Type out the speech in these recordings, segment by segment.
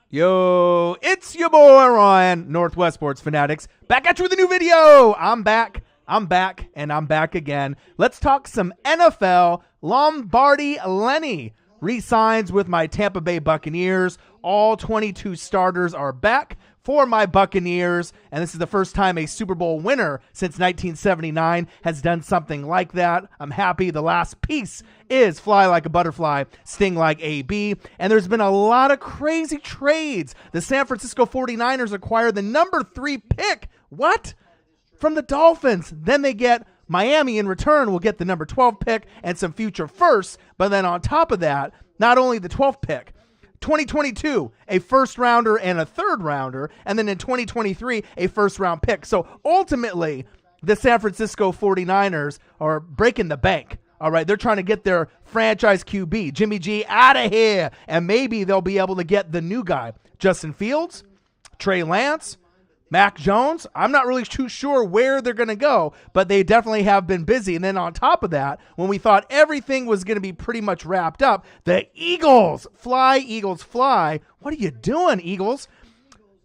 Yo, it's your boy Ryan, Northwest Sports Fanatics, back at you with a new video. I'm back, and I'm back again. Let's talk some NFL. Lombardi Lenny resigns with my Tampa Bay Buccaneers. All 22 starters are back for my Buccaneers, and this is the first time a Super Bowl winner since 1979 has done something like that. I'm happy. The last piece is fly like a butterfly, sting like a bee, and there's been a lot of crazy trades. The San Francisco 49ers acquired the number 3 pick. What? From the Dolphins. Then they get Miami in return will get the number 12 pick and some future firsts, but then on top of that, not only the 12th pick, 2022, a first rounder and a third rounder, and then in 2023, a first round pick. So ultimately, the San Francisco 49ers are breaking the bank. All right, they're trying to get their franchise QB, Jimmy G, out of here, and maybe they'll be able to get the new guy, Justin Fields, Trey Lance, Mac Jones. I'm not really too sure where they're going to go, but they definitely have been busy. And then on top of that, when we thought everything was going to be pretty much wrapped up, the Eagles fly, Eagles fly. What are you doing, Eagles?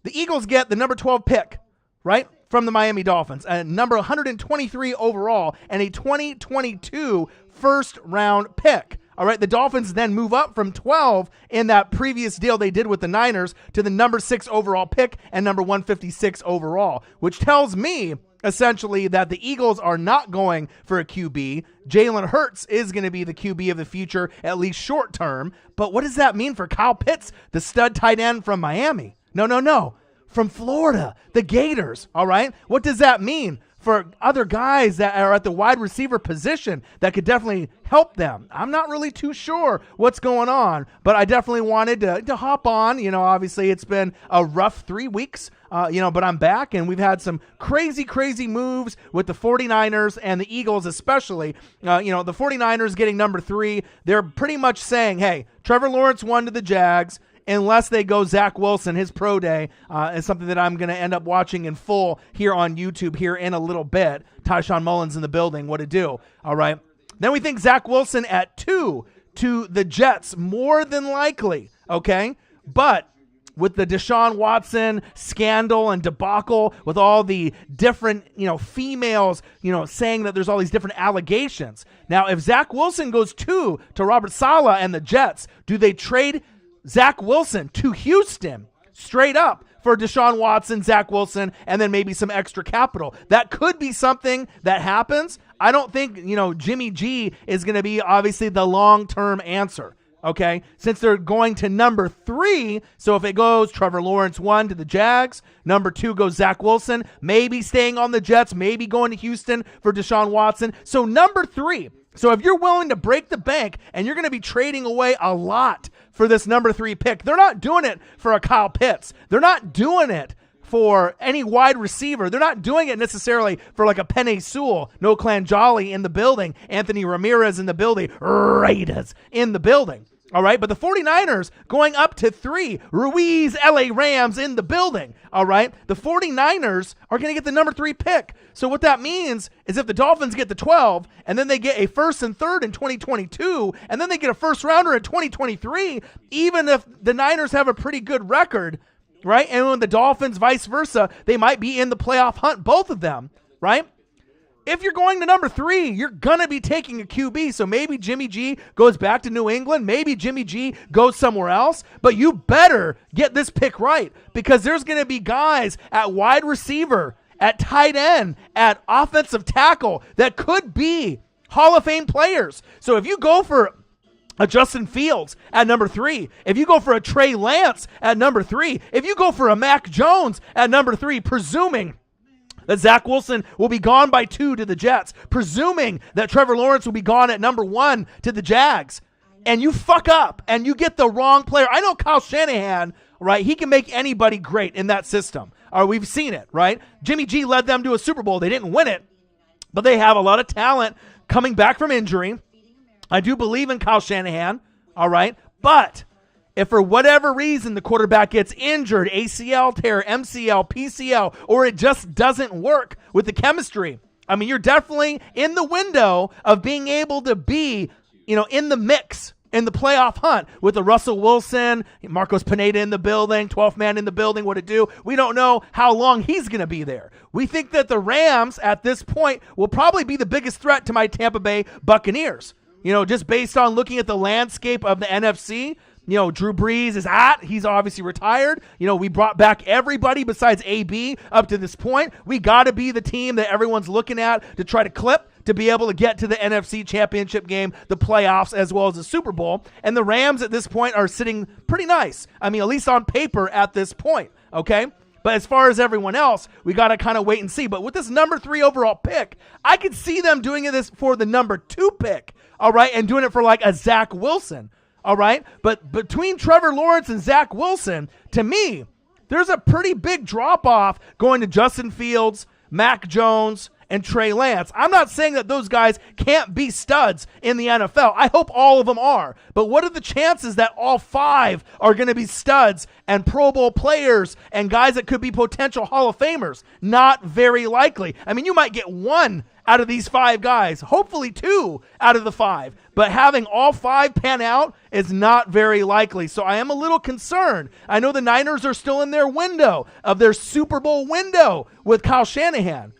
The Eagles get the number 12 pick, right, from the Miami Dolphins, a number 123 overall, and a 2022 first round pick. All right, the Dolphins then move up from 12 in that previous deal they did with the Niners to the number 6 overall pick and number 156 overall, which tells me essentially that the Eagles are not going for a QB. Jalen Hurts is going to be the QB of the future, at least short term. But what does that mean for Kyle Pitts, the stud tight end from Miami? No. From Florida, the Gators, all right? What does that mean for other guys that are at the wide receiver position that could definitely help them? I'm not really too sure what's going on, but I definitely wanted to hop on. You know, obviously it's been a rough 3 weeks, but I'm back, and we've had some crazy moves with the 49ers and the Eagles especially. The 49ers getting number 3, they're pretty much saying, hey, Trevor Lawrence won to the Jags. Unless they go Zach Wilson, his pro day is something that I'm going to end up watching in full here on YouTube here in a little bit. Tyshawn Mullins in the building, what to do, all right? Then we think Zach Wilson at 2 to the Jets, more than likely, okay? But with the Deshaun Watson scandal and debacle, with all the different, females, saying that there's all these different allegations. Now, if Zach Wilson goes 2 to Robert Saleh and the Jets, do they trade Zach Wilson to Houston straight up for Deshaun Watson, Zach Wilson, and then maybe some extra capital? That could be something that happens. I don't think, Jimmy G is going to be obviously the long-term answer, okay? Since they're going to number 3, so if it goes Trevor Lawrence 1 to the Jags, number 2 goes Zach Wilson, maybe staying on the Jets, maybe going to Houston for Deshaun Watson. So number 3. So if you're willing to break the bank and you're going to be trading away a lot for this number 3 pick, they're not doing it for a Kyle Pitts. They're not doing it for any wide receiver. They're not doing it necessarily for like a Penei Sewell, No Clan Jolly in the building, Anthony Ramirez in the building, Raiders in the building. All right, but the 49ers going up to 3, Ruiz, LA Rams in the building. All right, the 49ers are going to get the number 3 pick. So what that means is if the Dolphins get the 12 and then they get a first and third in 2022 and then they get a first rounder in 2023, even if the Niners have a pretty good record, right? And when the Dolphins, vice versa, they might be in the playoff hunt, both of them, right? If you're going to number 3, you're going to be taking a QB. So maybe Jimmy G goes back to New England. Maybe Jimmy G goes somewhere else. But you better get this pick right, because there's going to be guys at wide receiver, at tight end, at offensive tackle that could be Hall of Fame players. So if you go for a Justin Fields at number 3, if you go for a Trey Lance at number 3, if you go for a Mac Jones at number 3, presuming that Zach Wilson will be gone by 2 to the Jets, presuming that Trevor Lawrence will be gone at number 1 to the Jags, and you fuck up and you get the wrong player. I know Kyle Shanahan, right? He can make anybody great in that system. We've seen it, right? Jimmy G led them to a Super Bowl. They didn't win it, but they have a lot of talent coming back from injury. I do believe in Kyle Shanahan, all right? But if for whatever reason the quarterback gets injured, ACL tear, MCL, PCL, or it just doesn't work with the chemistry, you're definitely in the window of being able to be, in the mix in the playoff hunt with the Russell Wilson, Marcos Pineda in the building, 12th man in the building, what to do. We don't know how long he's going to be there. We think that the Rams at this point will probably be the biggest threat to my Tampa Bay Buccaneers. Just based on looking at the landscape of the NFC, Drew Brees is he's obviously retired. We brought back everybody besides AB up to this point. We got to be the team that everyone's looking at to try to clip to be able to get to the NFC Championship game, the playoffs, as well as the Super Bowl. And the Rams at this point are sitting pretty nice. I mean, at least on paper at this point, okay? But as far as everyone else, we got to kind of wait and see. But with this number 3 overall pick, I could see them doing this for the number 2 pick, all right, and doing it for like a Zach Wilson, all right? But between Trevor Lawrence and Zach Wilson, to me, there's a pretty big drop-off going to Justin Fields, Mac Jones, and Trey Lance. I'm not saying that those guys can't be studs in the NFL. I hope all of them are. But what are the chances that all 5 are going to be studs and Pro Bowl players and guys that could be potential Hall of Famers? Not very likely. I mean, you might get 1 out of these 5 guys, hopefully 2 out of the 5. But having all 5 pan out is not very likely. So I am a little concerned. I know the Niners are still in their window of their Super Bowl window with Kyle Shanahan.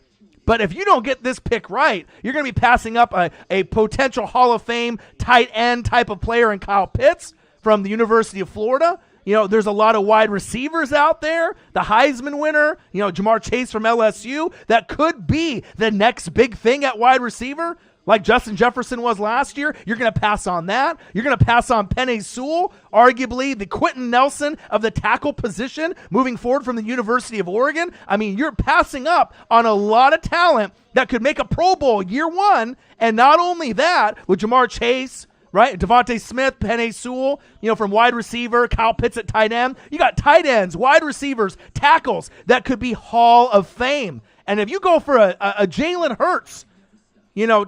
But if you don't get this pick right, you're going to be passing up a potential Hall of Fame tight end type of player in Kyle Pitts from the University of Florida. There's a lot of wide receivers out there. The Heisman winner, Jamar Chase from LSU, that could be the next big thing at wide receiver, like Justin Jefferson was last year. You're going to pass on that. You're going to pass on Penei Sewell, arguably the Quentin Nelson of the tackle position, moving forward from the University of Oregon. I mean, you're passing up on a lot of talent that could make a Pro Bowl year 1. And not only that, with Jamar Chase, right, Devontae Smith, Penei Sewell, from wide receiver, Kyle Pitts at tight end. You got tight ends, wide receivers, tackles that could be Hall of Fame. And if you go for a Jalen Hurts,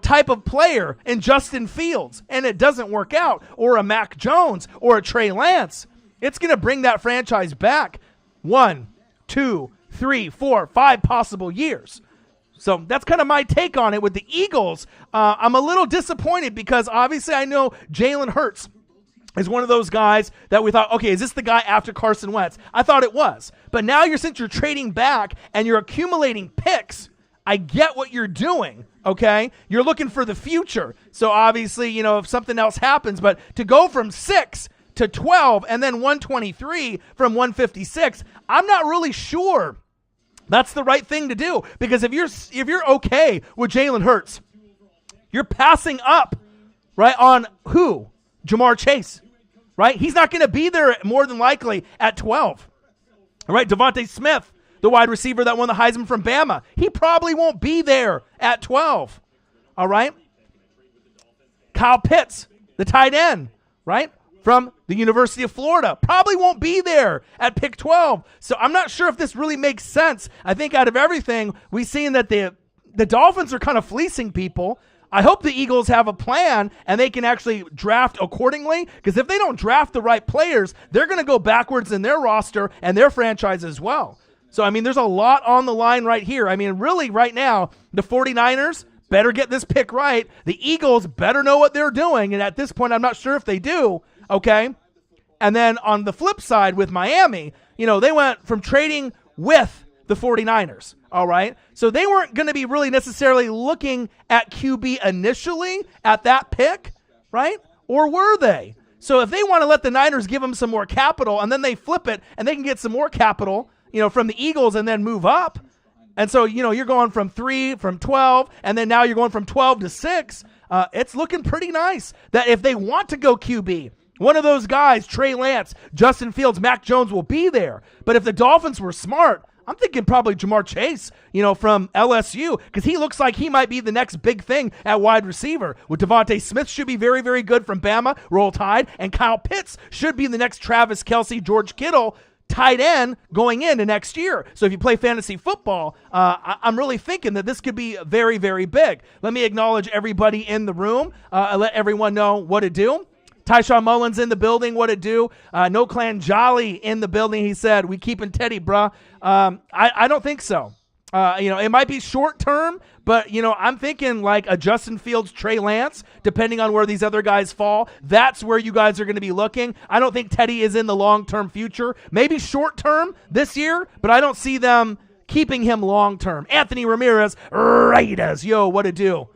type of player in Justin Fields, and it doesn't work out, or a Mac Jones, or a Trey Lance, it's going to bring that franchise back 1, 2, 3, 4, 5 possible years. So that's kind of my take on it with the Eagles. I'm a little disappointed because obviously I know Jalen Hurts is one of those guys that we thought, okay, is this the guy after Carson Wentz? I thought it was. But now since you're trading back and you're accumulating picks, I get what you're doing, okay? You're looking for the future. So obviously, if something else happens, but to go from 6 to 12 and then 123 from 156, I'm not really sure that's the right thing to do. Because if you're okay with Jalen Hurts, you're passing up, right, on who? Jamar Chase, right? He's not going to be there more than likely at 12. All right, Devontae Smith, the wide receiver that won the Heisman from Bama, he probably won't be there at 12. All right? Kyle Pitts, the tight end, right, from the University of Florida, probably won't be there at pick 12. So I'm not sure if this really makes sense. I think out of everything, we've seen that the Dolphins are kind of fleecing people. I hope the Eagles have a plan and they can actually draft accordingly, because if they don't draft the right players, they're going to go backwards in their roster and their franchise as well. So, I mean, there's a lot on the line right here. I mean, really, right now, the 49ers better get this pick right. The Eagles better know what they're doing, and at this point, I'm not sure if they do, okay? And then on the flip side with Miami, they went from trading with the 49ers, all right? So they weren't going to be really necessarily looking at QB initially at that pick, right? Or were they? So if they want to let the Niners give them some more capital and then they flip it and they can get some more capital, from the Eagles and then move up. And so, you're going from 3, from 12, and then now you're going from 12 to 6. It's looking pretty nice that if they want to go QB, one of those guys, Trey Lance, Justin Fields, Mac Jones will be there. But if the Dolphins were smart, I'm thinking probably Jamar Chase, from LSU, because he looks like he might be the next big thing at wide receiver. With Devontae Smith should be very, very good from Bama, Roll Tide, and Kyle Pitts should be the next Travis Kelce, George Kittle tight end going into next year. So if you play fantasy football, I'm really thinking that this could be very, very big. Let me acknowledge everybody in the room. Let everyone know what to do. Tyshawn Mullins in the building, what to do. No Clan Jolly in the building. He said, we keeping Teddy, bruh. I don't think so. It might be short term, but, I'm thinking like a Justin Fields, Trey Lance, depending on where these other guys fall. That's where you guys are going to be looking. I don't think Teddy is in the long-term future. Maybe short term this year, but I don't see them keeping him long term. Anthony Ramirez, Raiders. Yo, what to do?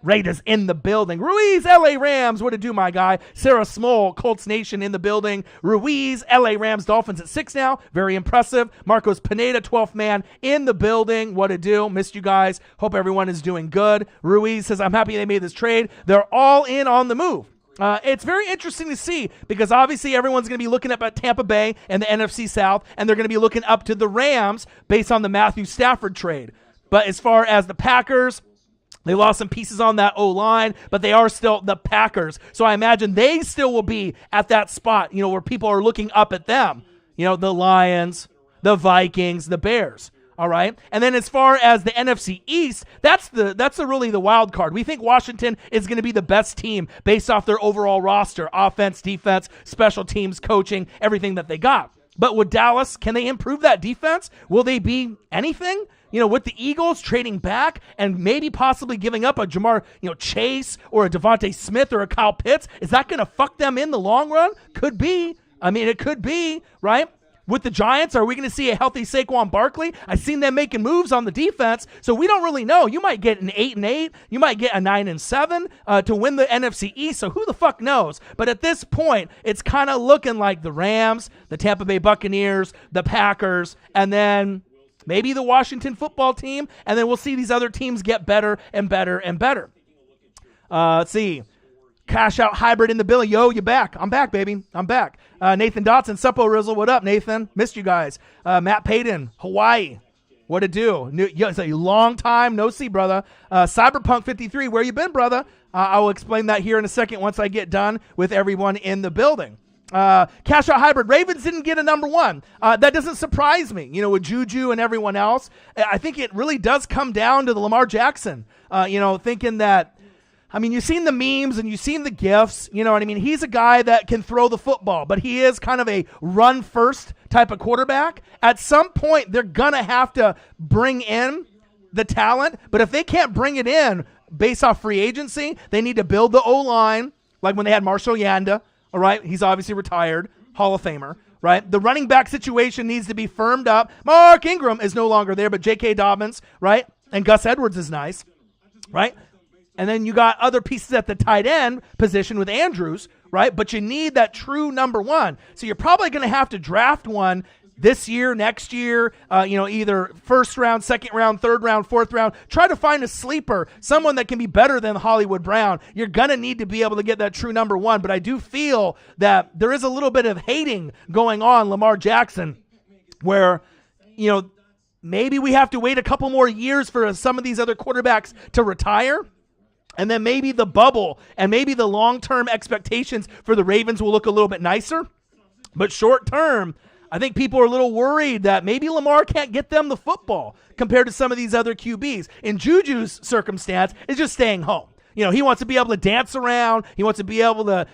Raiders in the building. Ruiz, LA Rams, what to do, my guy? Sarah Small, Colts Nation in the building. Ruiz, LA Rams, Dolphins at 6 now. Very impressive. Marcos Pineda, 12th man in the building. What to do? Missed you guys. Hope everyone is doing good. Ruiz says, I'm happy they made this trade. They're all in on the move. It's very interesting to see because obviously everyone's going to be looking up at Tampa Bay and the NFC South, and they're going to be looking up to the Rams based on the Matthew Stafford trade. But as far as the Packers, they lost some pieces on that O-line, but they are still the Packers. So I imagine they still will be at that spot, where people are looking up at them. The Lions, the Vikings, the Bears. All right. And then as far as the NFC East, that's really the wild card. We think Washington is going to be the best team based off their overall roster, offense, defense, special teams, coaching, everything that they got. But with Dallas, can they improve that defense? Will they be anything? With the Eagles trading back and maybe possibly giving up a Jamar, Chase or a Devontae Smith or a Kyle Pitts, is that going to fuck them in the long run? Could be. It could be, right? With the Giants, are we going to see a healthy Saquon Barkley? I've seen them making moves on the defense, so we don't really know. You might get an 8-8. You might get a 9-7 to win the NFC East, so who the fuck knows? But at this point, it's kind of looking like the Rams, the Tampa Bay Buccaneers, the Packers, and then maybe the Washington football team, and then we'll see these other teams get better and better and better. Let's see. Cash Out Hybrid in the building. Yo, you back. I'm back, baby. I'm back. Nathan Dotson, Suppo Rizzle. What up, Nathan? Missed you guys. Matt Payton, Hawaii. What to do? It's a long time no see, brother. Cyberpunk 53, where you been, brother? I will explain that here in a second once I get done with everyone in the building. Cash Out Hybrid. Ravens didn't get a number one. That doesn't surprise me. With Juju and everyone else. I think it really does come down to the Lamar Jackson. Thinking that, you've seen the memes and you've seen the GIFs. You know what I mean? He's a guy that can throw the football, but he is kind of a run-first type of quarterback. At some point, they're going to have to bring in the talent, but if they can't bring it in based off free agency, they need to build the O-line, like when they had Marshall Yanda. All right, he's obviously retired, Hall of Famer, right? The running back situation needs to be firmed up. Mark Ingram is no longer there, but J.K. Dobbins, right? And Gus Edwards is nice, right? And then you got other pieces at the tight end position with Andrews, right? But you need that true number one. So you're probably going to have to draft one this year, next year, either first round, second round, third round, fourth round. Try to find a sleeper, someone that can be better than Hollywood Brown. You're going to need to be able to get that true number one. But I do feel that there is a little bit of hating going on Lamar Jackson where, maybe we have to wait a couple more years for some of these other quarterbacks to retire. And then maybe the bubble and maybe the long-term expectations for the Ravens will look a little bit nicer. But short-term, I think people are a little worried that maybe Lamar can't get them the football compared to some of these other QBs. In Juju's circumstance, it's just staying home. He wants to be able to dance around. He wants to be able to,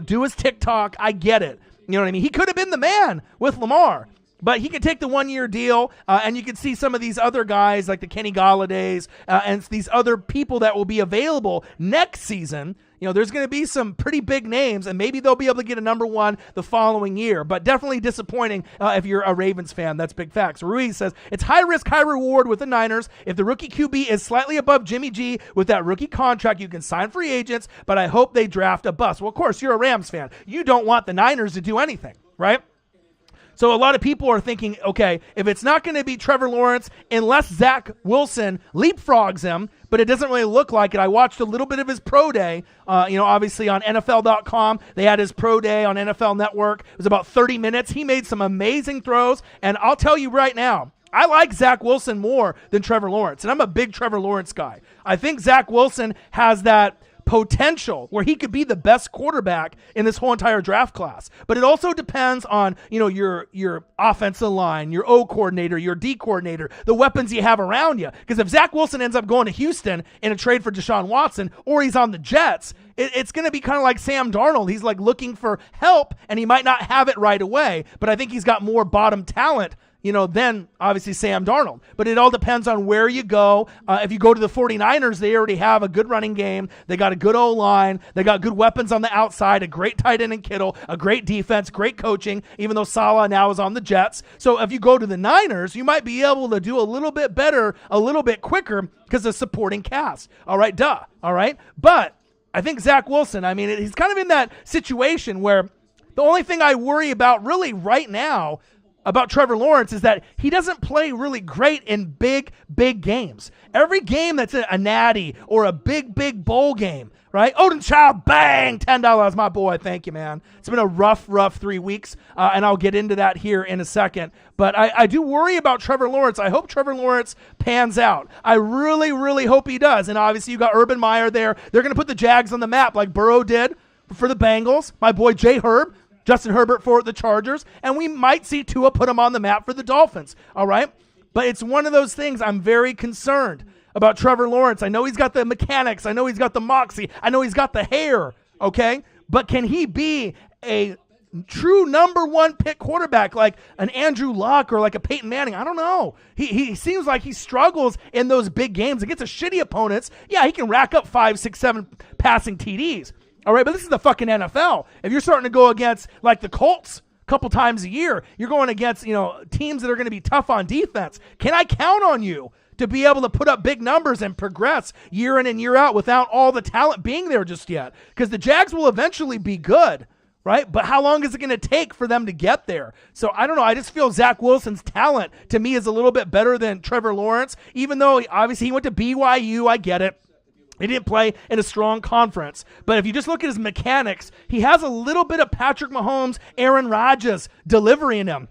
do his TikTok. I get it. You know what I mean? He could have been the man with Lamar. But he can take the one-year deal, and you can see some of these other guys like the Kenny Galladays and these other people that will be available next season. There's going to be some pretty big names, and maybe they'll be able to get a number one the following year. But definitely disappointing if you're a Ravens fan. That's big facts. Ruiz says, it's high risk, high reward with the Niners. If the rookie QB is slightly above Jimmy G with that rookie contract, you can sign free agents, but I hope they draft a bust. Well, of course, you're a Rams fan. You don't want the Niners to do anything, right? So a lot of people are thinking, okay, if it's not going to be Trevor Lawrence, unless Zach Wilson leapfrogs him, but it doesn't really look like it. I watched a little bit of his pro day, obviously on NFL.com. They had his pro day on NFL Network. It was about 30 minutes. He made some amazing throws, and I'll tell you right now, I like Zach Wilson more than Trevor Lawrence, and I'm a big Trevor Lawrence guy. I think Zach Wilson has that potential where he could be the best quarterback in this whole entire draft class. But it also depends on, your offensive line, your O coordinator, your D coordinator, the weapons you have around you. Because if Zach Wilson ends up going to Houston in a trade for Deshaun Watson, or he's on the Jets, it's going to be kind of like Sam Darnold. He's like looking for help, and he might not have it right away. But I think he's got more bottom talent then obviously Sam Darnold. But it all depends on where you go. If you go to the 49ers, they already have a good running game. They got a good O-line. They got good weapons on the outside, a great tight end in Kittle, a great defense, great coaching, even though Saleh now is on the Jets. So if you go to the Niners, you might be able to do a little bit better, a little bit quicker because of supporting cast. All right, duh. All right. But I think Zach Wilson, he's kind of in that situation where the only thing I worry about really right now about Trevor Lawrence is that he doesn't play really great in big games. Every game that's a natty or a big bowl game, right? Odin Child, bang, $10, my boy. Thank you, man. It's been a rough 3 weeks, and I'll get into that here in a second. But I do worry about Trevor Lawrence. I hope Trevor Lawrence pans out. I really hope he does. And obviously you got Urban Meyer there. They're going to put the Jags on the map like Burrow did for the Bengals. My boy Jay Herb. Justin Herbert for the Chargers, and we might see Tua put him on the map for the Dolphins, all right? But it's one of those things I'm very concerned about Trevor Lawrence. I know he's got the mechanics. I know he's got the moxie. I know he's got the hair, okay? But can he be a true number one pick quarterback like an Andrew Luck or like a Peyton Manning? I don't know. He seems like he struggles in those big games against the shitty opponents. Yeah, he can rack up 5, 6, 7 passing TDs. All right, but this is the fucking NFL. If you're starting to go against like the Colts a couple times a year, you're going against, teams that are going to be tough on defense. Can I count on you to be able to put up big numbers and progress year in and year out without all the talent being there just yet? Because the Jags will eventually be good, right? But how long is it going to take for them to get there? So I don't know. I just feel Zach Wilson's talent to me is a little bit better than Trevor Lawrence, even though obviously he went to BYU. I get it. He didn't play in a strong conference. But if you just look at his mechanics, he has a little bit of Patrick Mahomes, Aaron Rodgers delivery in him.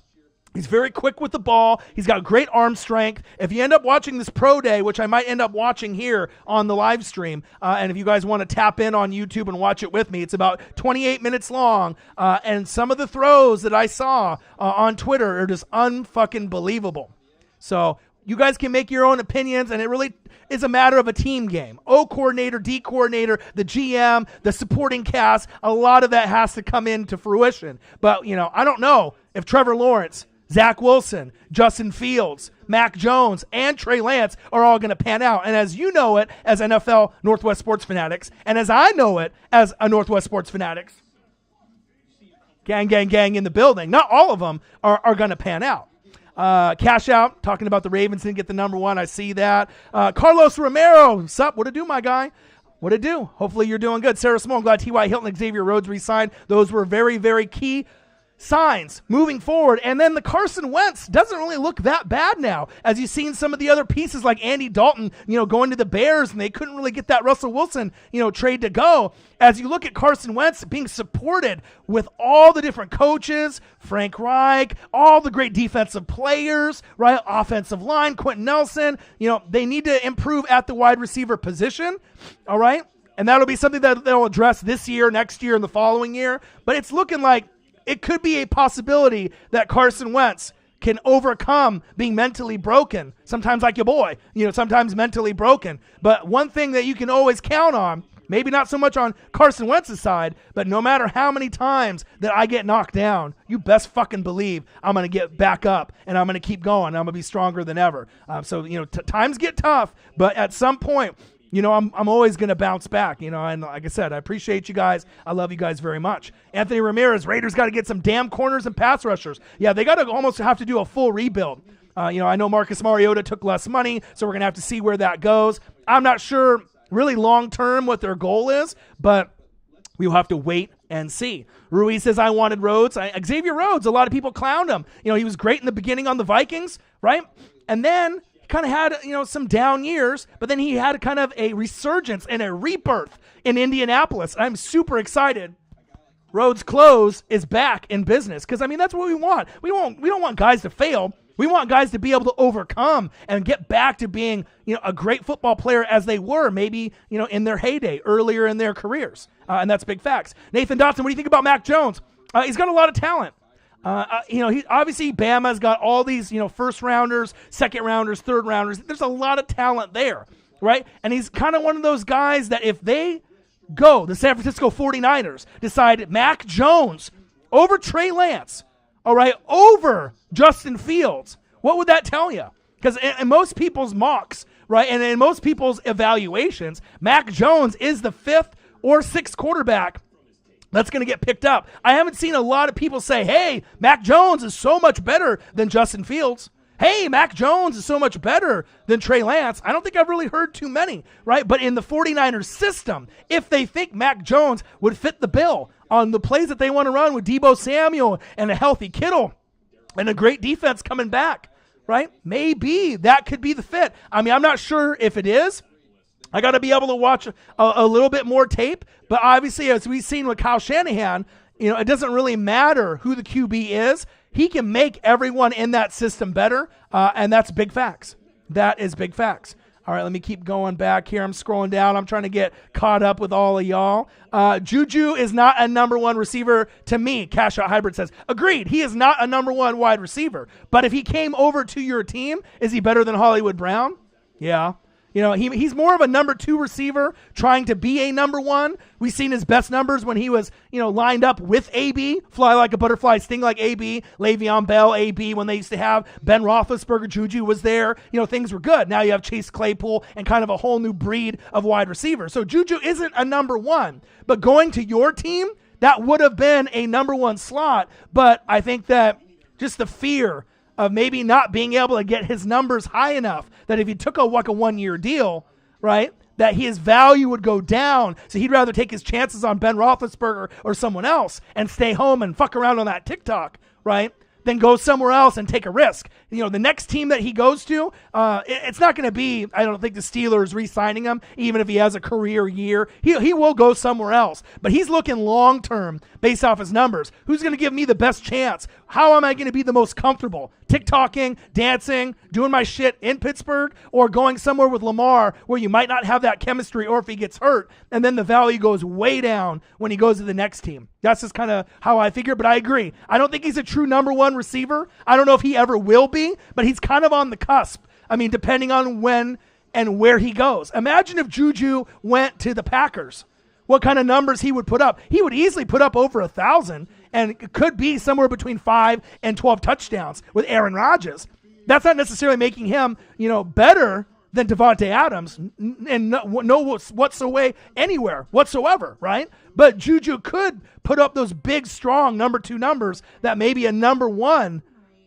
He's very quick with the ball. He's got great arm strength. If you end up watching this pro day, which I might end up watching here on the live stream, and if you guys want to tap in on YouTube and watch it with me, it's about 28 minutes long. And some of the throws that I saw on Twitter are just unfucking believable. So you guys can make your own opinions, and it really is a matter of a team game. O coordinator, D coordinator, the GM, the supporting cast, a lot of that has to come into fruition. But, I don't know if Trevor Lawrence, Zach Wilson, Justin Fields, Mac Jones, and Trey Lance are all going to pan out. And as you know it as NFL Northwest Sports Fanatics, and as I know it as a Northwest Sports Fanatics, gang in the building, not all of them are going to pan out. Cash out, talking about the Ravens didn't get the number one. I see that. Carlos Romero, sup? What it do, my guy? What it do? Hopefully you're doing good. Sarah Small, glad T.Y. Hilton and Xavier Rhodes re-signed. Those were very key signs moving forward. And then the Carson Wentz doesn't really look that bad now, as you've seen some of the other pieces like Andy Dalton, going to the Bears, and they couldn't really get that Russell Wilson, trade to go. As you look at Carson Wentz being supported with all the different coaches, Frank Reich, all the great defensive players, right? Offensive line, Quentin Nelson, they need to improve at the wide receiver position, all right? And that'll be something that they'll address this year, next year, and the following year. But it's looking like it could be a possibility that Carson Wentz can overcome being mentally broken. Sometimes like your boy, sometimes mentally broken. But one thing that you can always count on, maybe not so much on Carson Wentz's side, but no matter how many times that I get knocked down, you best fucking believe I'm going to get back up and I'm going to keep going. I'm going to be stronger than ever. Times get tough, but at some point, I'm always going to bounce back, and like I said, I appreciate you guys. I love you guys very much. Anthony Ramirez, Raiders got to get some damn corners and pass rushers. Yeah, they got to almost have to do a full rebuild. I know Marcus Mariota took less money, so we're going to have to see where that goes. I'm not sure really long-term what their goal is, but we'll have to wait and see. Ruiz says, I wanted Rhodes. Xavier Rhodes, a lot of people clowned him. He was great in the beginning on the Vikings, right? And then kind of had, some down years, but then he had kind of a resurgence and a rebirth in Indianapolis. I'm super excited. Rhodes Close is back in business because, that's what we want. We don't want guys to fail. We want guys to be able to overcome and get back to being, a great football player as they were maybe, in their heyday, earlier in their careers. And that's big facts. Nathan Dotson, what do you think about Mac Jones? He's got a lot of talent. He obviously Bama's got all these, first rounders, second rounders, third rounders. There's a lot of talent there, right? And he's kind of one of those guys that if they the San Francisco 49ers decide Mac Jones over Trey Lance, all right, over Justin Fields. What would that tell you? Because in most people's mocks, right, and in most people's evaluations, Mac Jones is the 5th or 6th quarterback that's going to get picked up. I haven't seen a lot of people say, hey, Mac Jones is so much better than Justin Fields. Hey, Mac Jones is so much better than Trey Lance. I don't think I've really heard too many, right? But in the 49ers system, if they think Mac Jones would fit the bill on the plays that they want to run with Deebo Samuel and a healthy Kittle and a great defense coming back, right? Maybe that could be the fit. I mean, I'm not sure if it is. I got to be able to watch a little bit more tape. But obviously, as we've seen with Kyle Shanahan, it doesn't really matter who the QB is. He can make everyone in that system better, and that's big facts. That is big facts. All right, let me keep going back here. I'm scrolling down. I'm trying to get caught up with all of y'all. Juju is not a number 1 receiver to me, Cash Out Hybrid says. Agreed, he is not a number 1 wide receiver. But if he came over to your team, is he better than Hollywood Brown? Yeah. He's more of a number 2 receiver trying to be a number 1. We've seen his best numbers when he was, lined up with AB, fly like a butterfly, sting like AB, Le'Veon Bell, AB, when they used to have Ben Roethlisberger, Juju was there. Things were good. Now you have Chase Claypool and kind of a whole new breed of wide receivers. So Juju isn't a number 1, but going to your team, that would have been a number 1 slot. But I think that just the fear of maybe not being able to get his numbers high enough that if he took a 1-year deal, right, that his value would go down. So he'd rather take his chances on Ben Roethlisberger or someone else and stay home and fuck around on that TikTok, right, than go somewhere else and take a risk. The next team that he goes to, it's not going to be, I don't think the Steelers re-signing him, even if he has a career year. He will go somewhere else. But he's looking long-term based off his numbers. Who's going to give me the best chance? How am I going to be the most comfortable? TikToking, dancing, doing my shit in Pittsburgh, or going somewhere with Lamar where you might not have that chemistry, or if he gets hurt, and then the value goes way down when he goes to the next team. That's just kind of how I figure, but I agree. I don't think he's a true number 1 receiver. I don't know if he ever will be, but he's kind of on the cusp. I mean, depending on when and where he goes. Imagine if Juju went to the Packers. What kind of numbers he would put up. He would easily put up over 1,000 and could be somewhere between 5 and 12 touchdowns with Aaron Rodgers. That's not necessarily making him, better than Devontae Adams and no whatsoever, anywhere whatsoever, right? But Juju could put up those big, strong number 2 numbers that maybe a number 1,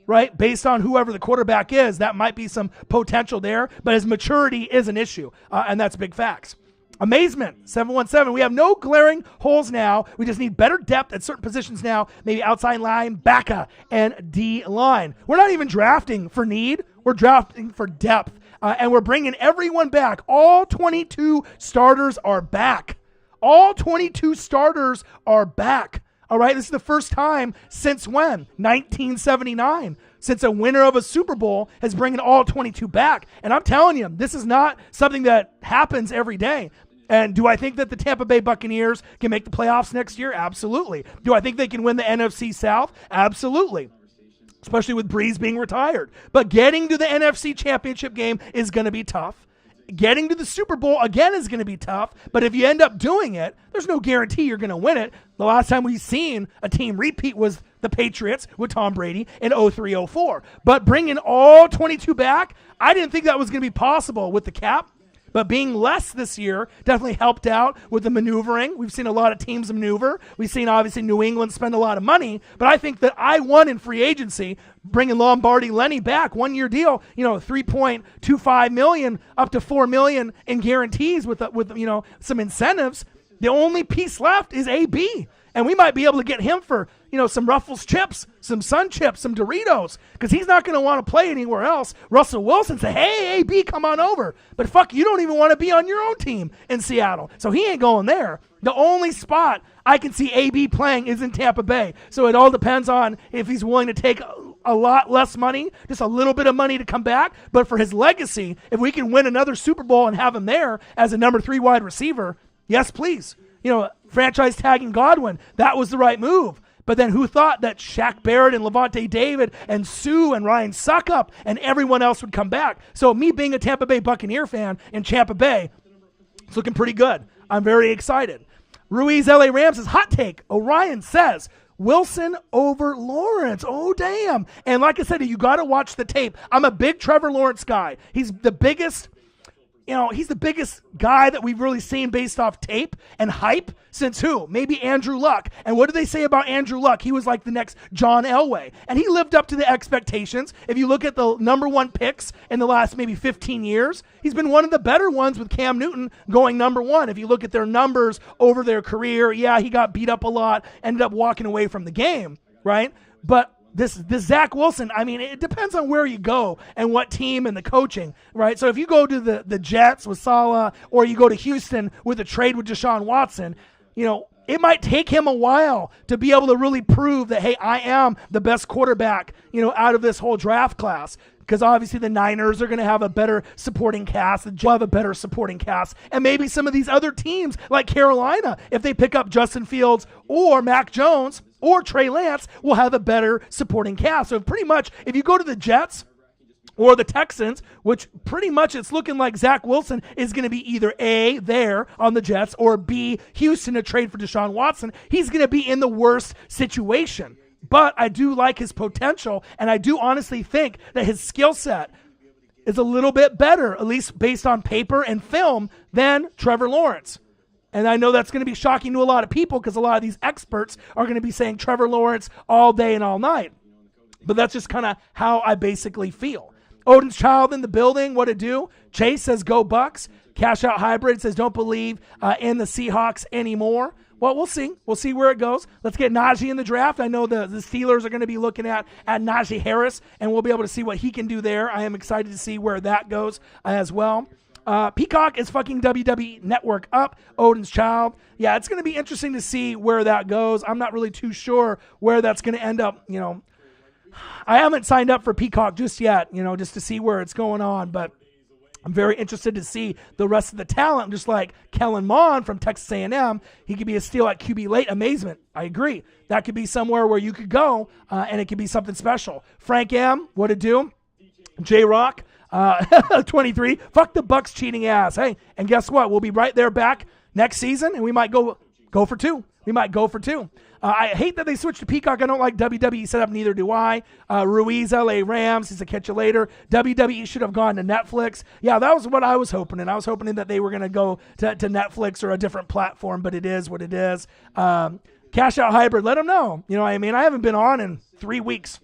right, based on whoever the quarterback is. That might be some potential there, but his maturity is an issue, and that's big facts. Amazement, 717. We have no glaring holes now. We just need better depth at certain positions now, maybe outside line, backer, and D-line. We're not even drafting for need. We're drafting for depth, and we're bringing everyone back. All 22 starters are back. All 22 starters are back. All right, this is the first time since when? 1979. Since a winner of a Super Bowl has bringing all 22 back. And I'm telling you, this is not something that happens every day. And do I think that the Tampa Bay Buccaneers can make the playoffs next year? Absolutely. Do I think they can win the NFC South? Absolutely. Especially with Breeze being retired. But getting to the NFC Championship game is going to be tough. Getting to the Super Bowl, again, is going to be tough. But if you end up doing it, there's no guarantee you're going to win it. The last time we've seen a team repeat was the Patriots with Tom Brady in 03-04. But bringing all 22 back, I didn't think that was going to be possible with the cap. But being less this year definitely helped out with the maneuvering. We've seen a lot of teams maneuver. We've seen, obviously, New England spend a lot of money. But I think that I won in free agency, bringing Lombardi Lenny back, 1-year deal, $3.25 million up to $4 million in guarantees with some incentives. The only piece left is AB. And we might be able to get him for, some Ruffles chips, some Sun chips, some Doritos, because he's not going to want to play anywhere else. Russell Wilson said, hey, AB, come on over. But fuck, you don't even want to be on your own team in Seattle. So he ain't going there. The only spot I can see AB playing is in Tampa Bay. So it all depends on if he's willing to take a lot less money, just a little bit of money to come back. But for his legacy, if we can win another Super Bowl and have him there as a number 3 wide receiver, yes, please. Franchise tagging Godwin, that was the right move. But then who thought that Shaq Barrett and Levante David and Sue and Ryan Suckup and everyone else would come back? So me being a Tampa Bay Buccaneer fan in Tampa Bay, it's looking pretty good. I'm very excited. Ruiz LA Rams says, hot take. Orion says, Wilson over Lawrence. Oh, damn. And like I said, you got to watch the tape. I'm a big Trevor Lawrence guy. He's the biggest guy that we've really seen based off tape and hype since who? Maybe Andrew Luck. And what did they say about Andrew Luck? He was like the next John Elway. And he lived up to the expectations. If you look at the number one picks in the last maybe 15 years, he's been one of the better ones with Cam Newton going number one. If you look at their numbers over their career, yeah, he got beat up a lot, ended up walking away from the game, right? But this Zach Wilson, I mean, it depends on where you go and what team and the coaching, right? So if you go to the Jets with Saleh, or you go to Houston with a trade with Deshaun Watson, it might take him a while to be able to really prove that, hey, I am the best quarterback, out of this whole draft class. Because obviously the Niners are going to have a better supporting cast. The Jets have a better supporting cast. And maybe some of these other teams like Carolina, if they pick up Justin Fields or Mac Jones or Trey Lance, will have a better supporting cast. So pretty much if you go to the Jets or the Texans, which pretty much it's looking like Zach Wilson is going to be either A, there on the Jets, or B, Houston to trade for Deshaun Watson, he's going to be in the worst situation. But I do like his potential, and I do honestly think that his skill set is a little bit better, at least based on paper and film, than Trevor Lawrence. And I know that's going to be shocking to a lot of people because a lot of these experts are going to be saying Trevor Lawrence all day and all night. But that's just kind of how I basically feel. Odin's Child in the building, what to do? Chase says go Bucs. Cash Out Hybrid says don't believe in the Seahawks anymore. Well, we'll see. We'll see where it goes. Let's get Najee in the draft. I know the Steelers are going to be looking at Najee Harris, and we'll be able to see what he can do there. I am excited to see where that goes as well. Peacock is fucking WWE Network up. Odin's Child. Yeah, it's going to be interesting to see where that goes. I'm not really too sure where that's going to end up, I haven't signed up for Peacock just yet, just to see where it's going on, but I'm very interested to see the rest of the talent, just like Kellen Mond from Texas A&M. He could be a steal at QB late. Amazement. I agree. That could be somewhere where you could go, and it could be something special. Frank M., what to do? J-Rock, 23. Fuck the Bucs cheating ass. Hey, and guess what? We'll be right there back next season, and we might go for two. We might go for two. I hate that they switched to Peacock. I don't like WWE setup. Neither do I. Ruiz, LA Rams. He's a catch you later. WWE should have gone to Netflix. Yeah, that was what I was hoping. And I was hoping that they were going to go to Netflix or a different platform, but it is what it is. Cash Out Hybrid, let them know. I haven't been on in 3 weeks.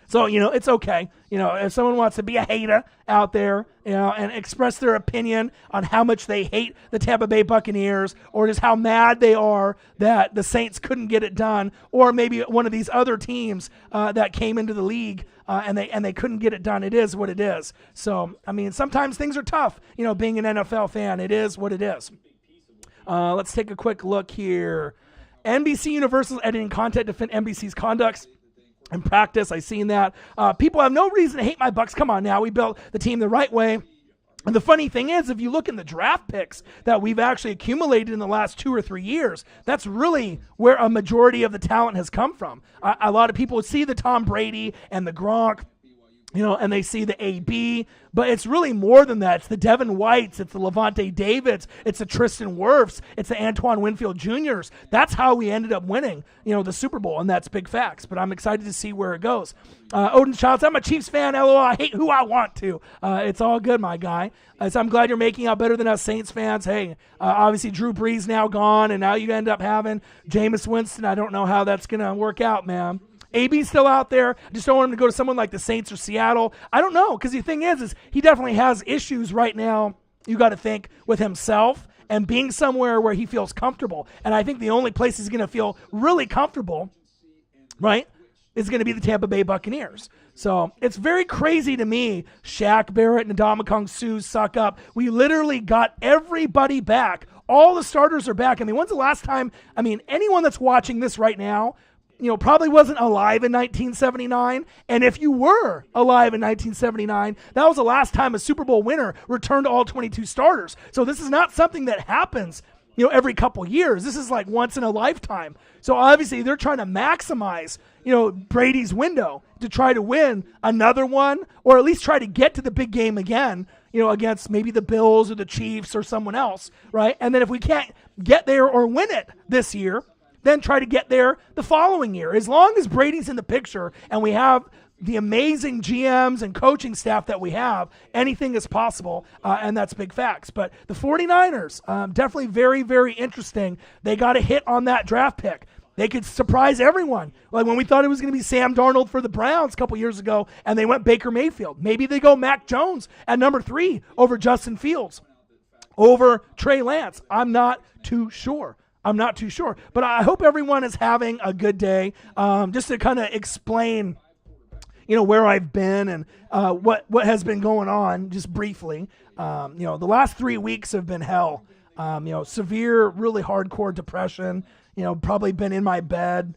So, it's okay. If someone wants to be a hater out there, and express their opinion on how much they hate the Tampa Bay Buccaneers, or just how mad they are that the Saints couldn't get it done, or maybe one of these other teams that came into the league and they couldn't get it done. It is what it is. So, sometimes things are tough, being an NFL fan. It is what it is. Let's take a quick look here. NBC Universal's editing content to fit NBC's conducts in practice. I've seen that. People have no reason to hate my Bucs. Come on now. We built the team the right way. And the funny thing is, if you look in the draft picks that we've actually accumulated in the last 2 or 3 years, that's really where a majority of the talent has come from. A lot of people see the Tom Brady and the Gronk, and they see the AB, but it's really more than that. It's the Devin Whites, it's the Levante Davids, it's the Tristan Wirfs, it's the Antoine Winfield Jr.'s. That's how we ended up winning, the Super Bowl, and that's big facts. But I'm excited to see where it goes. Odin's Child, I'm a Chiefs fan, LOL, I hate who I want to. It's all good, my guy. So I'm glad you're making out better than us Saints fans. Hey, obviously Drew Brees now gone, and now you end up having Jameis Winston. I don't know how that's going to work out, man. AB's still out there. I just don't want him to go to someone like the Saints or Seattle. I don't know, because the thing is he definitely has issues right now, you got to think, with himself and being somewhere where he feels comfortable. And I think the only place he's going to feel really comfortable, right, is going to be the Tampa Bay Buccaneers. So it's very crazy to me. Shaq Barrett and Ndamukong Suh suck up. We literally got everybody back. All the starters are back. When's the last time, anyone that's watching this right now, probably wasn't alive in 1979. And if you were alive in 1979, that was the last time a Super Bowl winner returned all 22 starters. So this is not something that happens, every couple years. This is like once in a lifetime. So obviously they're trying to maximize, Brady's window to try to win another one, or at least try to get to the big game again, against maybe the Bills or the Chiefs or someone else, right? And then if we can't get there or win it this year, then try to get there the following year. As long as Brady's in the picture and we have the amazing GMs and coaching staff that we have, anything is possible, and that's big facts. But the 49ers, definitely very, very interesting. They got a hit on that draft pick. They could surprise everyone. Like when we thought it was going to be Sam Darnold for the Browns a couple years ago, and they went Baker Mayfield. Maybe they go Mac Jones at number 3 over Justin Fields, over Trey Lance. I'm not too sure. But I hope everyone is having a good day. Just to kind of explain where I've been and what has been going on, just briefly. The last 3 weeks have been hell. Severe, really hardcore depression. Probably been in my bed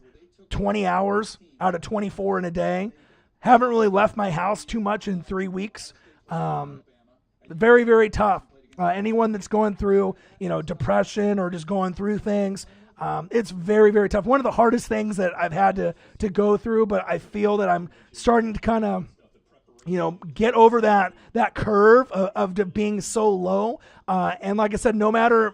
20 hours out of 24 in a day. Haven't really left my house too much in 3 weeks. Very, very tough. Anyone that's going through, depression or just going through things, it's very, very tough. One of the hardest things that I've had to go through, but I feel that I'm starting to kind of, get over that curve of being so low. And like I said, no matter,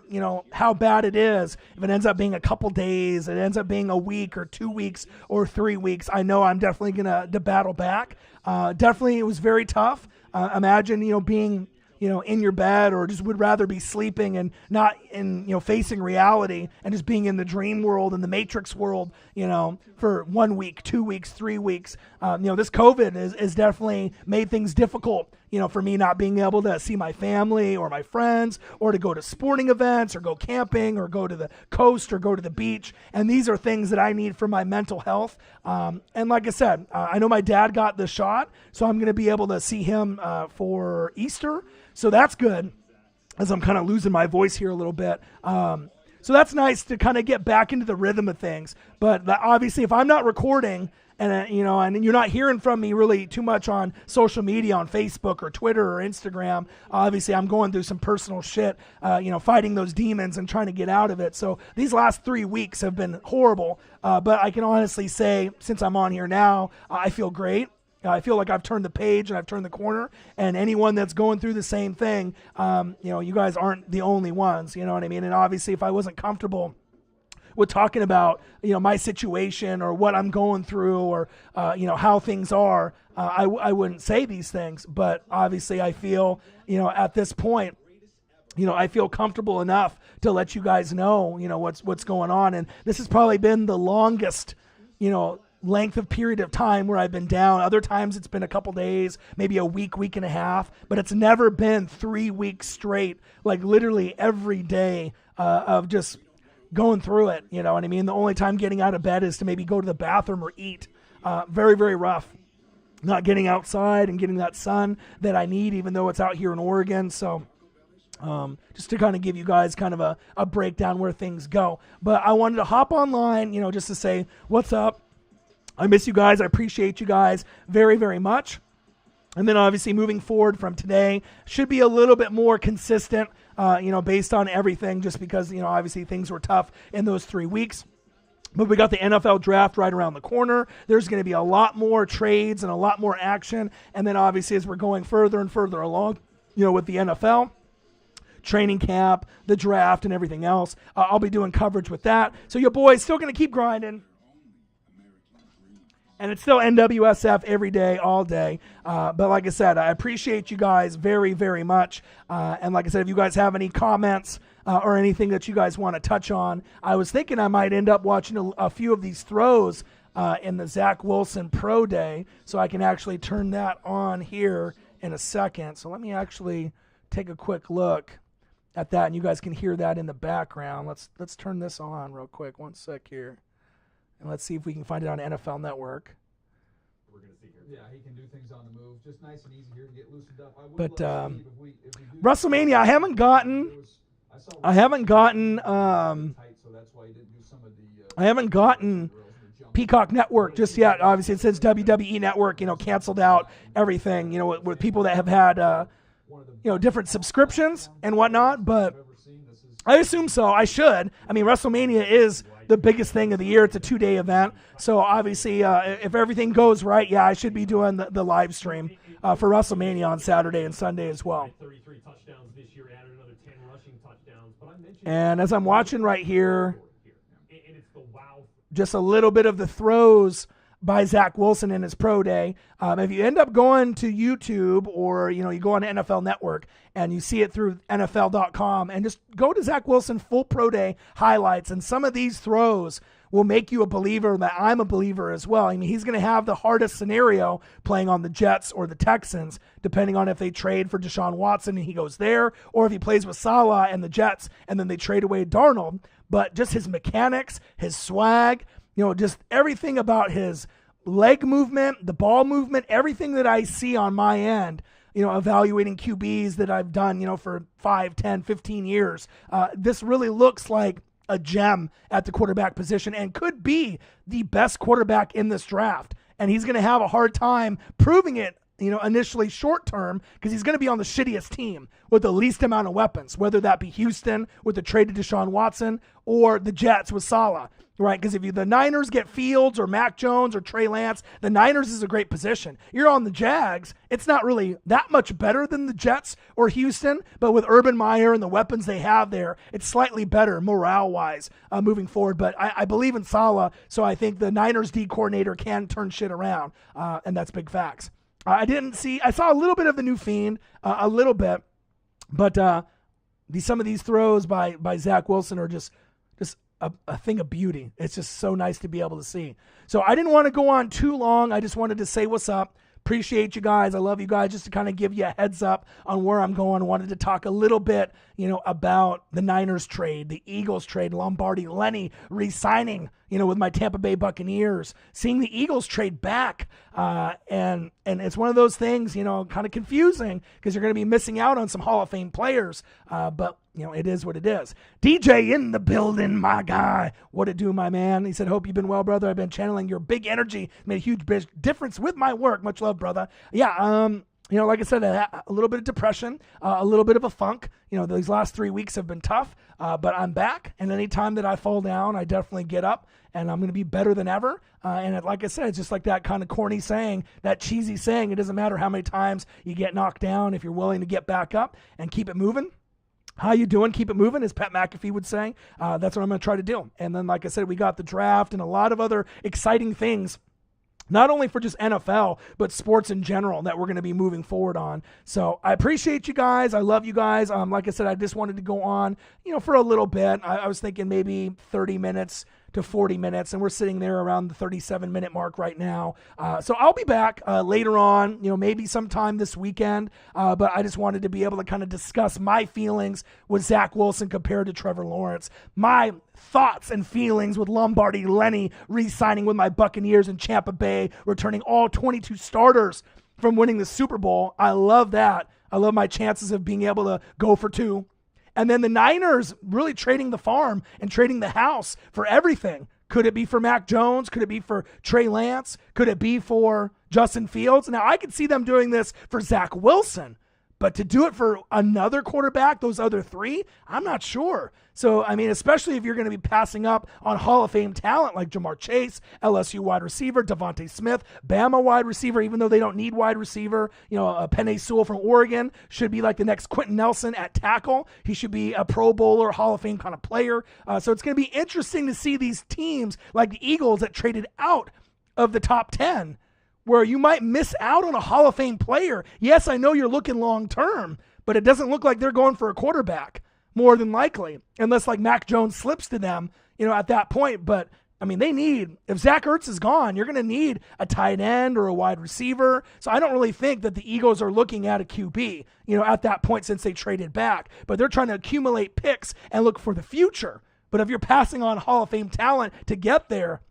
how bad it is, if it ends up being a couple days, it ends up being a week or 2 weeks or 3 weeks, I know I'm definitely going to battle back. Definitely it was very tough. Imagine, being in your bed, or just would rather be sleeping and not in, facing reality and just being in the dream world and the Matrix world, for 1 week, 2 weeks, 3 weeks. This COVID is definitely made things difficult, for me not being able to see my family or my friends, or to go to sporting events or go camping or go to the coast or go to the beach. And these are things that I need for my mental health. And like I said, I know my dad got the shot, so I'm going to be able to see him for Easter. So that's good, as I'm kind of losing my voice here a little bit. So that's nice to kind of get back into the rhythm of things. But obviously, if I'm not recording and and you're not hearing from me really too much on social media, on Facebook or Twitter or Instagram, obviously I'm going through some personal shit, fighting those demons and trying to get out of it. So these last 3 weeks have been horrible. But I can honestly say, since I'm on here now, I feel great. I feel like I've turned the page and I've turned the corner, and anyone that's going through the same thing, you guys aren't the only ones, you know what I mean? And obviously if I wasn't comfortable with talking about, my situation or what I'm going through or, how things are, I wouldn't say these things. But obviously I feel, at this point, I feel comfortable enough to let you guys know, what's going on. And this has probably been the longest, length of period of time where I've been down. Other times it's been a couple days, maybe a week and a half, but it's never been 3 weeks straight, like literally every day of just going through it. You know what I mean? The only time getting out of bed is to maybe go to the bathroom or eat. Very, very rough. Not getting outside and getting that sun that I need, even though it's out here in Oregon. So just to kind of give you guys kind of a breakdown where things go. But I wanted to hop online, just to say, what's up? I miss you guys. I appreciate you guys very, very much. And then obviously moving forward from today should be a little bit more consistent, based on everything, just because, obviously things were tough in those 3 weeks. But we got the NFL draft right around the corner. There's going to be a lot more trades and a lot more action. And then obviously as we're going further and further along, with the NFL, training camp, the draft, and everything else, I'll be doing coverage with that. So your boy's still going to keep grinding. And it's still NWSF every day, all day. But like I said, I appreciate you guys very, very much. And like I said, if you guys have any comments or anything that you guys want to touch on, I was thinking I might end up watching a few of these throws in the Zach Wilson Pro Day, so I can actually turn that on here in a second. So let me actually take a quick look at that, and you guys can hear that in the background. Let's turn this on real quick. 1 sec here. And let's see if we can find it on NFL Network. We're going to see here. Yeah, he can do things on the move. Just nice and easy here to get loosened up. But WrestleMania, I haven't gotten Peacock Network just yet. Obviously, it says WWE Network, canceled out everything, with people that have had, different subscriptions and whatnot. But I assume so. I should. I mean, WrestleMania is the biggest thing of the year. It's a 2-day event. So obviously, if everything goes right, I should be doing the live stream for WrestleMania on Saturday and Sunday as well. And as I'm watching right here, just a little bit of the throws by Zach Wilson in his pro day. If you end up going to YouTube or, you go on NFL Network and you see it through NFL.com and just go to Zach Wilson full pro day highlights, and some of these throws will make you a believer that I'm a believer as well. I mean, he's going to have the hardest scenario playing on the Jets or the Texans, depending on if they trade for Deshaun Watson and he goes there, or if he plays with Salah and the Jets and then they trade away Darnold. But just his mechanics, his swag, just everything about his leg movement, the ball movement, everything that I see on my end, evaluating QBs that I've done, for 5, 10, 15 years. This really looks like a gem at the quarterback position and could be the best quarterback in this draft. And he's going to have a hard time proving it, initially short term, because he's going to be on the shittiest team with the least amount of weapons, whether that be Houston with the trade to Deshaun Watson or the Jets with Salah, right? Because if the Niners get Fields or Mac Jones or Trey Lance, the Niners is a great position. You're on the Jags. It's not really that much better than the Jets or Houston, but with Urban Meyer and the weapons they have there, it's slightly better morale-wise moving forward. But I believe in Salah, so I think the Niners D coordinator can turn shit around, and that's big facts. I saw a little bit of the new Fiend, a little bit, but some of these throws by Zach Wilson are just a thing of beauty. It's just so nice to be able to see. So I didn't want to go on too long. I just wanted to say what's up. Appreciate you guys. I love you guys. Just to kind of give you a heads up on where I'm going. I wanted to talk a little bit, about the Niners trade, the Eagles trade, Lombardi, Lenny re-signing, with my Tampa Bay Buccaneers, seeing the Eagles trade back. And it's one of those things, kind of confusing because you're going to be missing out on some Hall of Fame players. But it is what it is. DJ in the building, my guy. What it do, my man? He said, hope you've been well, brother. I've been channeling your big energy. Made a huge difference with my work. Much love, brother. Yeah, like I said, a little bit of depression, a little bit of a funk. These last 3 weeks have been tough, but I'm back. And anytime that I fall down, I definitely get up, and I'm going to be better than ever. Like I said, it's just like that kind of corny saying, that cheesy saying, it doesn't matter how many times you get knocked down if you're willing to get back up and keep it moving. How you doing? Keep it moving, as Pat McAfee would say. That's what I'm going to try to do. And then, like I said, we got the draft and a lot of other exciting things, not only for just NFL, but sports in general that we're going to be moving forward on. So I appreciate you guys. I love you guys. Like I said, I just wanted to go on, for a little bit. I was thinking maybe 30 minutes to 40 minutes, and we're sitting there around the 37-minute mark right now. So I'll be back later on, maybe sometime this weekend. But I just wanted to be able to kind of discuss my feelings with Zach Wilson compared to Trevor Lawrence, my thoughts and feelings with Lombardi, Lenny re-signing with my Buccaneers and Tampa Bay, returning all 22 starters from winning the Super Bowl. I love that. I love my chances of being able to go for 2. And then the Niners really trading the farm and trading the house for everything. Could it be for Mac Jones? Could it be for Trey Lance? Could it be for Justin Fields? Now, I could see them doing this for Zach Wilson, but to do it for another quarterback, those other 3, I'm not sure. So, especially if you're going to be passing up on Hall of Fame talent like Jamar Chase, LSU wide receiver, Devontae Smith, Bama wide receiver, even though they don't need wide receiver. Penei Sewell from Oregon should be like the next Quentin Nelson at tackle. He should be a Pro Bowler, Hall of Fame kind of player. So it's going to be interesting to see these teams like the Eagles that traded out of the top 10, where you might miss out on a Hall of Fame player. Yes, I know you're looking long term, but it doesn't look like they're going for a quarterback, more than likely, unless like Mac Jones slips to them, at that point. But they need, if Zach Ertz is gone, you're going to need a tight end or a wide receiver. So I don't really think that the Eagles are looking at a QB, at that point since they traded back, but they're trying to accumulate picks and look for the future. But if you're passing on Hall of Fame talent to get there,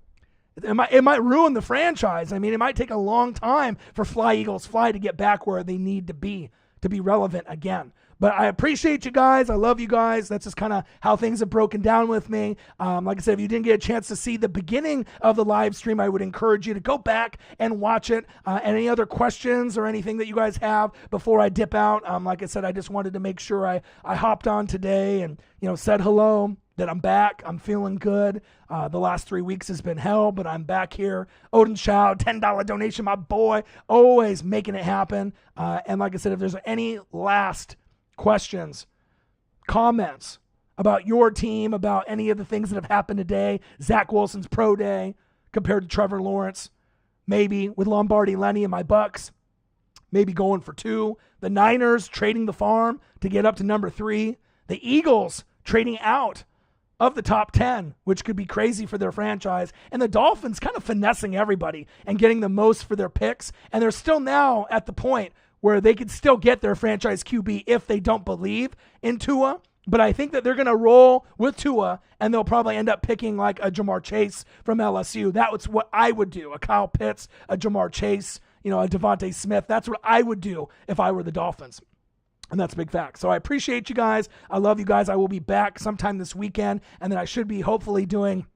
it might ruin the franchise. It might take a long time for Fly Eagles Fly to get back where they need to be relevant again. But I appreciate you guys. I love you guys. That's just kind of how things have broken down with me. Like I said, if you didn't get a chance to see the beginning of the live stream, I would encourage you to go back and watch it. Any other questions or anything that you guys have before I dip out? Like I said, I just wanted to make sure I hopped on today and said hello, that I'm back. I'm feeling good. The last 3 weeks has been hell, but I'm back here. Odin Chow, $10 donation, my boy, always making it happen. And like I said, if there's any last questions, comments, about your team, about any of the things that have happened today. Zach Wilson's pro day compared to Trevor Lawrence. Maybe with Lombardi Lenny and my Bucs. Maybe going for 2. The Niners trading the farm to get up to number 3. The Eagles trading out of the top 10, which could be crazy for their franchise. And the Dolphins kind of finessing everybody and getting the most for their picks. And they're still now at the point where they could still get their franchise QB if they don't believe in Tua. But I think that they're going to roll with Tua, and they'll probably end up picking like a Jamar Chase from LSU. That's what I would do. A Kyle Pitts, a Jamar Chase, a Devontae Smith. That's what I would do if I were the Dolphins. And that's a big fact. So I appreciate you guys. I love you guys. I will be back sometime this weekend, and then I should be hopefully doing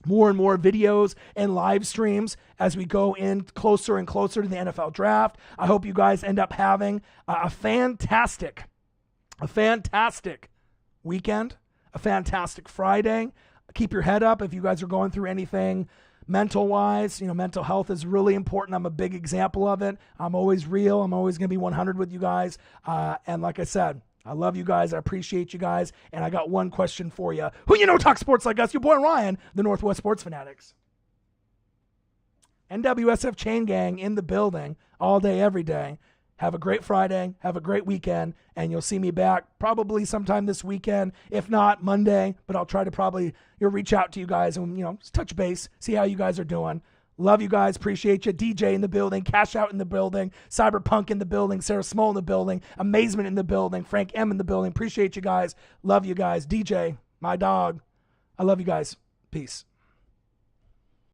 more and more videos and live streams as we go in closer and closer to the NFL draft. I hope you guys end up having a fantastic weekend, a fantastic Friday. Keep your head up if you guys are going through anything mental-wise. Mental health is really important. I'm a big example of it. I'm always real. I'm always going to be 100 with you guys. And like I said, I love you guys. I appreciate you guys. And I got one question for you. Who talk sports like us? Your boy Ryan, the Northwest Sports Fanatics. NWSF Chain Gang in the building all day, every day. Have a great Friday. Have a great weekend. And you'll see me back probably sometime this weekend. If not, Monday. But I'll try to probably reach out to you guys and, just touch base, see how you guys are doing. Love you guys. Appreciate you. DJ in the building. Cash Out in the building. Cyberpunk in the building. Sarah Small in the building. Amazement in the building. Frank M in the building. Appreciate you guys. Love you guys. DJ, my dog. I love you guys. Peace.